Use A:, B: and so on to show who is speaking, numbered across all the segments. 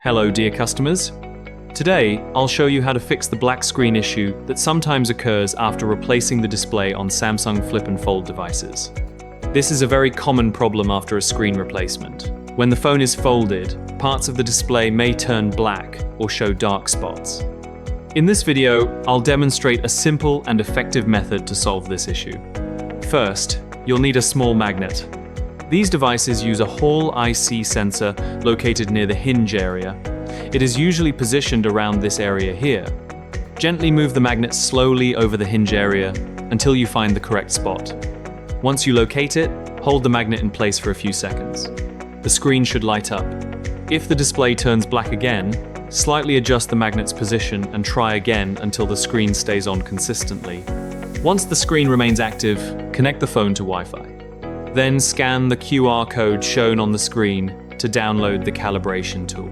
A: Hello dear customers. Today, I'll show you how to fix the black screen issue that sometimes occurs after replacing the display on Samsung Flip and Fold devices. This is a very common problem after a screen replacement. When the phone is folded, parts of the display may turn black or show dark spots. In this video, I'll demonstrate a simple and effective method to solve this issue. First, you'll need a small magnet. These devices use a Hall IC sensor located near the hinge area. It is usually positioned around this area here. Gently move the magnet slowly over the hinge area until you find the correct spot. Once you locate it, hold the magnet in place for a few seconds. The screen should light up. If the display turns black again, slightly adjust the magnet's position and try again until the screen stays on consistently. Once the screen remains active, connect the phone to Wi-Fi. Then scan the QR code shown on the screen to download the calibration tool.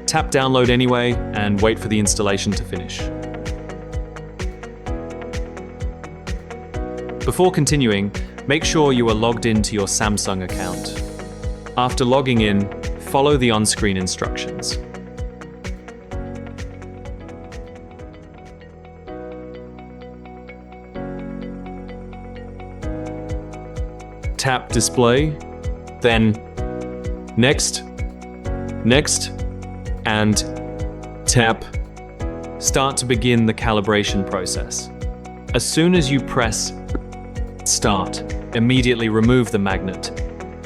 A: Tap download anyway and wait for the installation to finish. Before continuing, make sure you are logged into your Samsung account. After logging in, follow the on-screen instructions. Tap Display, then Next, and tap Start to begin the calibration process. As soon as you press Start, immediately remove the magnet.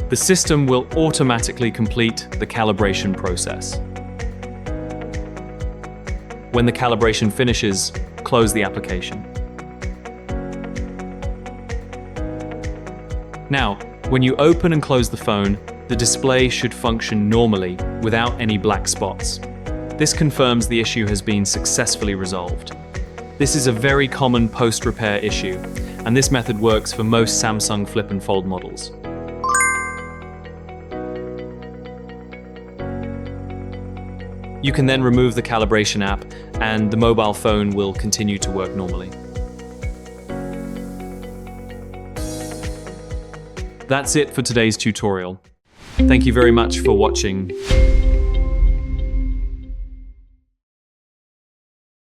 A: The system will automatically complete the calibration process. When the calibration finishes, close the application. Now, when you open and close the phone, the display should function normally without any black spots. This confirms the issue has been successfully resolved. This is a very common post-repair issue, and this method works for most Samsung Flip and Fold models. You can then remove the calibration app and the mobile phone will continue to work normally. That's it for today's tutorial. Thank you very much for watching.